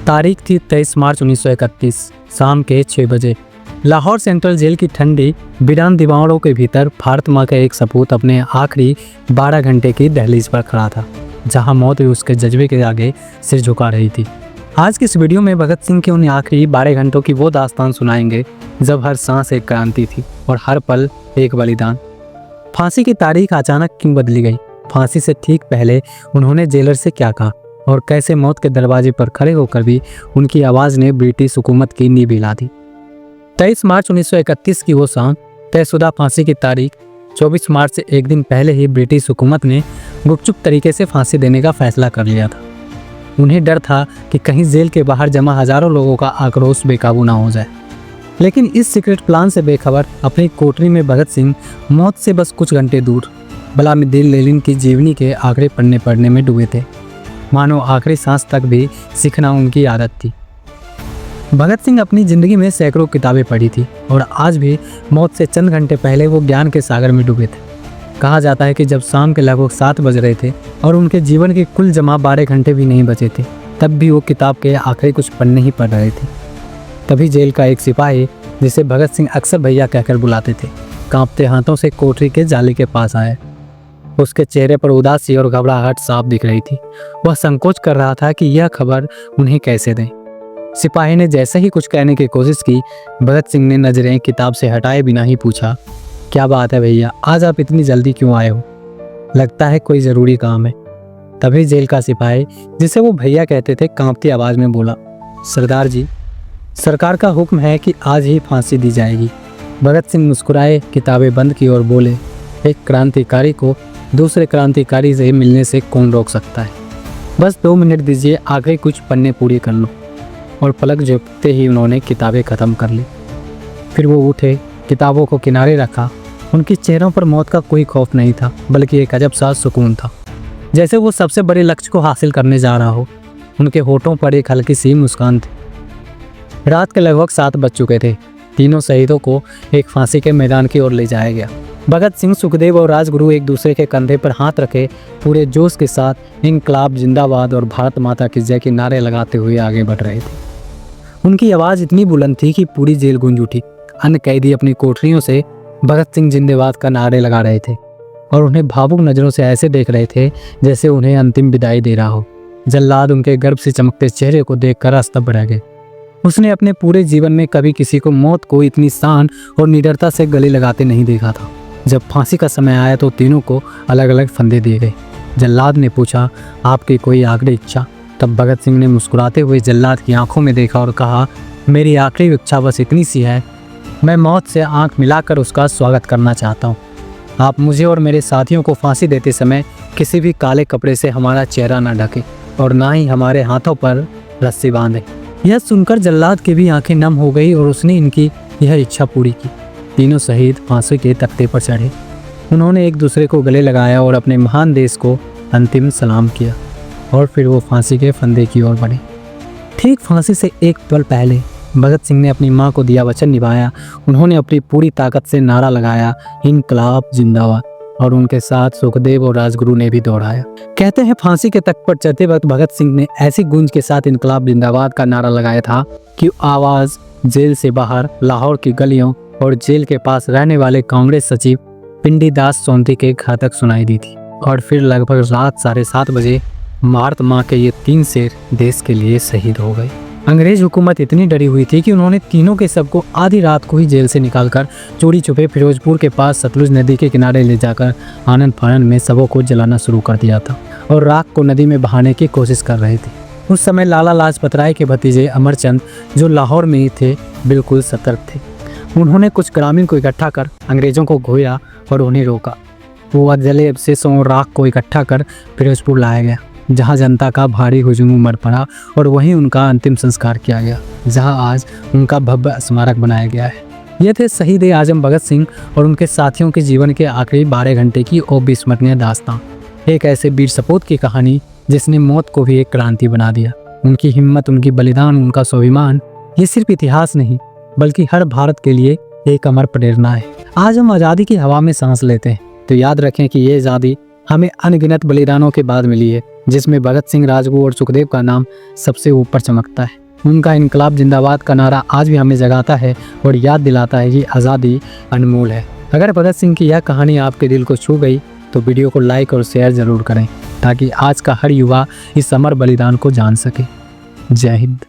तारीख थी 23 मार्च 1931 शाम के 6 बजे। लाहौर सेंट्रल जेल की ठंडी वीरान दीवारों के भीतर भारत माँ का एक सपूत अपने आखिरी 12 घंटे की दहलीज पर खड़ा था, जहां मौत भी उसके जज्बे के आगे सिर झुका रही थी। आज की इस वीडियो में भगत सिंह के उन आखिरी 12 घंटों की वो दास्तान सुनाएंगे जब हर सांस एक क्रांति थी और हर पल एक बलिदान। फांसी की तारीख अचानक क्यों बदली गई, फांसी से ठीक पहले उन्होंने जेलर से क्या कहा और कैसे मौत के दरवाजे पर खड़े होकर भी उनकी आवाज़ ने ब्रिटिश हुकूमत की नींव हिला दी। 23 मार्च 1931 की वो शाम, तयशुदा फांसी की तारीख 24 मार्च से एक दिन पहले ही ब्रिटिश हुकूमत ने गुपचुप तरीके से फांसी देने का फैसला कर लिया था। उन्हें डर था कि कहीं जेल के बाहर जमा हजारों लोगों का आक्रोश बेकाबू ना हो जाए। लेकिन इस सीक्रेट प्लान से बेखबर अपनी कोठरी में भगत सिंह मौत से बस कुछ घंटे दूर वलादिमीर लेनिन की जीवनी के आखिरी पन्ने पढ़ने में डूबे थे। मानो आखिरी सांस तक भी सीखना उनकी आदत थी। भगत सिंह अपनी ज़िंदगी में सैकड़ों किताबें पढ़ी थी और आज भी मौत से चंद घंटे पहले वो ज्ञान के सागर में डूबे थे। कहा जाता है कि जब शाम के लगभग 7 बज रहे थे और उनके जीवन के कुल जमा 12 घंटे भी नहीं बचे थे, तब भी वो किताब के आखिरी कुछ पन्ने ही पढ़ रहे थे। तभी जेल का एक सिपाही, जिसे भगत सिंह अक्सर भैया कहकर बुलाते थे, कांपते हाथों से कोठरी के जाली के पास आया। उसके चेहरे पर उदासी और घबराहट साफ दिख रही थी। वह संकोच कर रहा था कि यह खबर उन्हें कैसे दें। सिपाही ने जैसे ही कुछ कहने की कोशिश की, भगत सिंह ने नजरें किताब से हटाए बिना ही पूछा, क्या बात है भैया, आज आप इतनी जल्दी क्यों आए हो? लगता है कोई ज़रूरी काम है। तभी जेल का सिपाही, जिसे वो भैया कहते थे, कांपती आवाज़ में बोला, सरदार जी, सरकार का हुक्म है कि आज ही फांसी दी जाएगी। भगत सिंह मुस्कुराए, किताबें बंद की और बोले, एक क्रांतिकारी को दूसरे क्रांतिकारी से मिलने से कौन रोक सकता है? बस 2 मिनट दीजिए, आगे कुछ पन्ने पूरी कर लो। और पलक झपकते ही उन्होंने किताबें ख़त्म कर ली। फिर वो उठे, किताबों को किनारे रखा। उनके चेहरों पर मौत का कोई खौफ नहीं था, बल्कि एक अजब सा सुकून था, जैसे वो सबसे बड़े लक्ष्य को हासिल करने जा रहा हो। उनके होठों पर एक हल्की सी मुस्कान थी। रात के लगभग 7 बज चुके थे। तीनों शहीदों को एक फांसी के मैदान की ओर ले जाया गया। भगत सिंह, सुखदेव और राजगुरु एक दूसरे के कंधे पर हाथ रखे पूरे जोश के साथ इनकलाब जिंदाबाद और भारत माता की जय के नारे लगाते हुए आगे बढ़ रहे थे। उनकी आवाज़ इतनी बुलंद थी कि पूरी जेल गूंज उठी। अन्य कैदी अपनी कोठरियों से भगत सिंह जिंदाबाद का नारे लगा रहे थे और उन्हें भावुक नज़रों से ऐसे देख रहे थे जैसे उन्हें अंतिम विदाई दे रहा हो। जल्लाद उनके गर्व से चमकते चेहरे को देखकर स्तब्ध रह गए। उसने अपने पूरे जीवन में कभी किसी को मौत को इतनी शान और निडरता से गले लगाते नहीं देखा था। जब फांसी का समय आया तो तीनों को अलग अलग फंदे दिए गए। जल्लाद ने पूछा, आपकी कोई आखिरी इच्छा? तब भगत सिंह ने मुस्कुराते हुए जल्लाद की आंखों में देखा और कहा, मेरी आखिरी इच्छा बस इतनी सी है, मैं मौत से आंख मिलाकर उसका स्वागत करना चाहता हूँ। आप मुझे और मेरे साथियों को फांसी देते समय किसी भी काले कपड़े से हमारा चेहरा न ढके और ना ही हमारे हाथों पर रस्सी बांधे। यह सुनकर जल्लाद की भी आंखें नम हो गई और उसने इनकी यह इच्छा पूरी की। तीनों शहीद फांसी के तख्ते पर चढ़े। उन्होंने एक दूसरे को गले लगाया और अपने महान देश को अंतिम सलाम किया और फिर वो फांसी के फंदे की ओर बढ़े। ठीक फांसी से एक पल पहले भगत सिंह ने अपनी मां को दिया वचन निभाया। उन्होंने अपनी पूरी ताकत से नारा लगाया, इनकलाब जिंदाबाद, और उनके साथ सुखदेव और राजगुरु ने भी दोहराया। कहते हैं फांसी के तख्त पर चढ़ते वक्त भगत सिंह ने ऐसी गूंज के साथ इनकलाब जिंदाबाद का नारा लगाया था कि आवाज़ जेल से बाहर लाहौर की गलियों और जेल के पास रहने वाले कांग्रेस सचिव पिंडी दास सोंधी के घर तक सुनाई दी थी। और फिर लगभग रात 7:30 बजे भारत माँ के ये 3 शेर देश के लिए शहीद हो गए। अंग्रेज हुकूमत इतनी डरी हुई थी कि उन्होंने तीनों के शव को आधी रात को ही जेल से निकालकर चोरी छुपे फिरोजपुर के पास सतलुज नदी के किनारे ले जाकर आनंद फानन में शवों को जलाना शुरू कर दिया था और राख को नदी में बहाने की कोशिश कर रहे थे। उस समय लाला लाजपत राय के भतीजे अमरचंद, जो लाहौर में ही थे, बिल्कुल सतर्क थे। उन्होंने कुछ ग्रामीण को इकट्ठा कर अंग्रेजों को घोया और उन्हें रोका। वो जले अवशेषों और राख को इकट्ठा कर फिरोजपुर लाया गया, जहां जनता का भारी हुजूम उमड़ पड़ा और वहीं उनका अंतिम संस्कार किया गया, जहां आज उनका भव्य स्मारक बनाया गया है। ये थे शहीद आजम भगत सिंह और उनके साथियों के जीवन के आखिरी 12 घंटे की अविस्मरणीय दास्तान। एक ऐसे वीर सपूत की कहानी जिसने मौत को भी एक क्रांति बना दिया। उनकी हिम्मत, उनकी बलिदान, उनका स्वाभिमान, ये सिर्फ इतिहास नहीं बल्कि हर भारत के लिए एक अमर प्रेरणा है। आज हम आज़ादी की हवा में सांस लेते हैं तो याद रखें कि ये आज़ादी हमें अनगिनत बलिदानों के बाद मिली है। जिसमें भगत सिंह, राजगुरु और सुखदेव का नाम सबसे ऊपर चमकता है। उनका इनकलाब जिंदाबाद का नारा आज भी हमें जगाता है और याद दिलाता है कि आज़ादी अनमोल है। अगर भगत सिंह की यह कहानी आपके दिल को छू गई तो वीडियो को लाइक और शेयर ज़रूर करें ताकि आज का हर युवा इस अमर बलिदान को जान सके। जय हिंद।